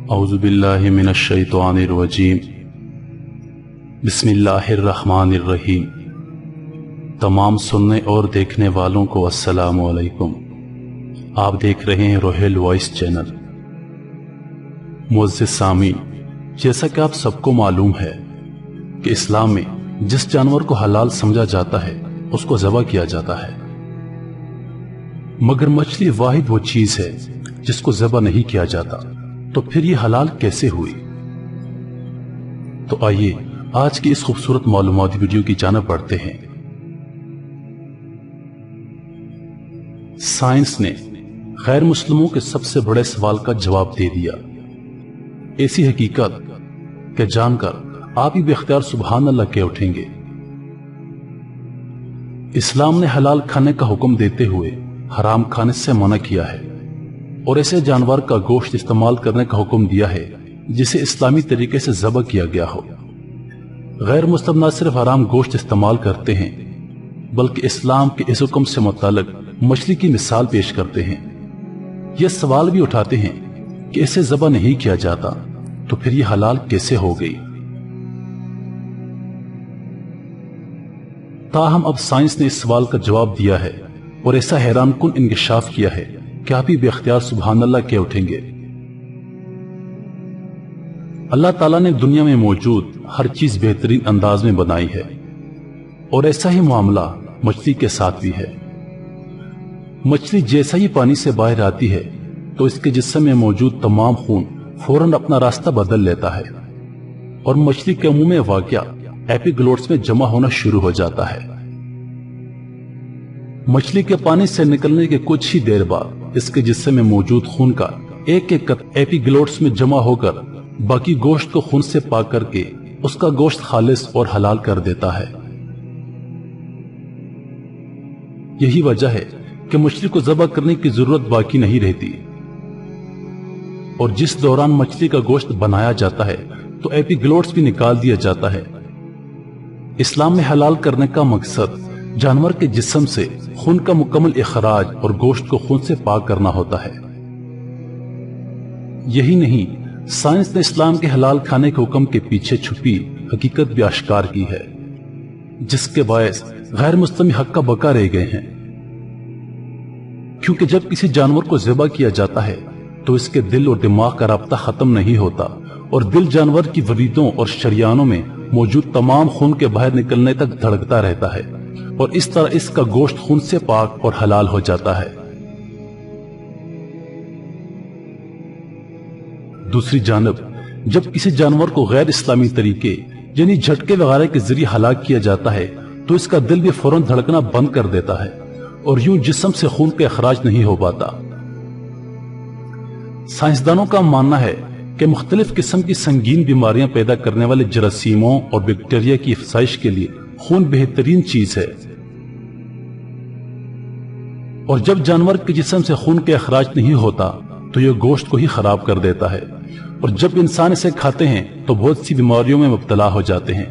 اعوذ باللہ من الشیطان الرجیم بسم اللہ الرحمن الرحیم۔ تمام سننے اور دیکھنے والوں کو السلام علیکم۔ آپ دیکھ رہے ہیں روحیل وائس چینل۔ معزز سامعین، جیسا کہ آپ سب کو معلوم ہے کہ اسلام میں جس جانور کو حلال سمجھا جاتا ہے اس کو ذبح کیا جاتا ہے، مگر مچھلی واحد وہ چیز ہے جس کو ذبح نہیں کیا جاتا، تو پھر یہ حلال کیسے ہوئی؟ تو آئیے آج کی اس خوبصورت معلوماتی ویڈیو کی جانب بڑھتے ہیں۔ سائنس نے غیر مسلموں کے سب سے بڑے سوال کا جواب دے دیا۔ ایسی حقیقت کہ جان کر آپ ہی بے اختیار سبحان اللہ کہہ اٹھیں گے۔ اسلام نے حلال کھانے کا حکم دیتے ہوئے حرام کھانے سے منع کیا ہے، اور ایسے جانور کا گوشت استعمال کرنے کا حکم دیا ہے جسے اسلامی طریقے سے ذبح کیا گیا ہو۔ غیر مسلم نہ صرف حرام گوشت استعمال کرتے ہیں بلکہ اسلام کے اس حکم سے متعلق مچھلی کی مثال پیش کرتے ہیں۔ یہ سوال بھی اٹھاتے ہیں کہ اسے ذبح نہیں کیا جاتا تو پھر یہ حلال کیسے ہو گئی؟ تاہم اب سائنس نے اس سوال کا جواب دیا ہے اور ایسا حیران کن انکشاف کیا ہے کہ آپ ہی بے اختیار سبحان اللہ کہہ اٹھیں گے۔ اللہ تعالیٰ نے دنیا میں موجود ہر چیز بہترین انداز میں بنائی ہے، اور ایسا ہی معاملہ مچھلی کے ساتھ بھی ہے۔ مچھلی جیسا ہی پانی سے باہر آتی ہے تو اس کے جسم میں موجود تمام خون فوراً اپنا راستہ بدل لیتا ہے، اور مچھلی کے منہ میں واقع ایپیگلوٹس میں جمع ہونا شروع ہو جاتا ہے۔ مچھلی کے پانی سے نکلنے کے کچھ ہی دیر بعد اس کے جسم میں موجود خون کا ایک ایک قطرہ ایپیگلوٹس میں جمع ہو کر باقی گوشت کو خون سے پاک کر کے اس کا گوشت خالص اور حلال کر دیتا ہے۔ یہی وجہ ہے کہ مچھلی کو ذبح کرنے کی ضرورت باقی نہیں رہتی، اور جس دوران مچھلی کا گوشت بنایا جاتا ہے تو ایپیگلوٹس بھی نکال دیا جاتا ہے۔ اسلام میں حلال کرنے کا مقصد جانور کے جسم سے خون کا مکمل اخراج اور گوشت کو خون سے پاک کرنا ہوتا ہے۔ یہی نہیں، سائنس نے اسلام کے حلال کھانے کے حکم کے پیچھے چھپی حقیقت بھی آشکار کی ہے، جس کے باعث غیر مسلمی حق کا بقا رہ گئے ہیں۔ کیونکہ جب کسی جانور کو ذبح کیا جاتا ہے تو اس کے دل اور دماغ کا رابطہ ختم نہیں ہوتا، اور دل جانور کی وریدوں اور شریانوں میں موجود تمام خون کے باہر نکلنے تک دھڑکتا رہتا ہے، اور اس طرح اس کا گوشت خون سے پاک اور حلال ہو جاتا ہے۔ دوسری جانب جب کسی جانور کو غیر اسلامی طریقے یعنی جھٹکے وغیرہ کے ذریعے ہلاک کیا جاتا ہے تو اس کا دل بھی فوراً دھڑکنا بند کر دیتا ہے، اور یوں جسم سے خون کا اخراج نہیں ہو پاتا۔ سائنسدانوں کا ماننا ہے کہ مختلف قسم کی سنگین بیماریاں پیدا کرنے والے جراثیموں اور بیکٹیریا کی افزائش کے لیے خون بہترین چیز ہے، اور جب جانور کے جسم سے خون کا اخراج نہیں ہوتا تو یہ گوشت کو ہی خراب کر دیتا ہے، اور جب انسان اسے کھاتے ہیں تو بہت سی بیماریوں میں مبتلا ہو جاتے ہیں۔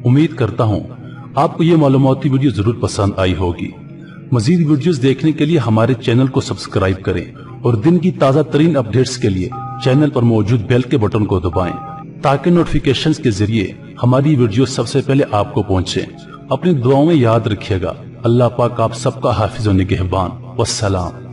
امید کرتا ہوں آپ کو یہ معلوماتی ویڈیو ضرور پسند آئی ہوگی۔ مزید ویڈیوز دیکھنے کے لیے ہمارے چینل کو سبسکرائب کریں، اور دن کی تازہ ترین اپڈیٹس کے لیے چینل پر موجود بیل کے بٹن کو دبائیں تاکہ نوٹیفیکیشنز کے ذریعے ہماری ویڈیو سب سے پہلے آپ کو پہنچے۔ اپنی دعاؤں میں یاد رکھیے گا۔ اللہ پاک آپ سب کا حافظ و نگہبان۔ والسلام۔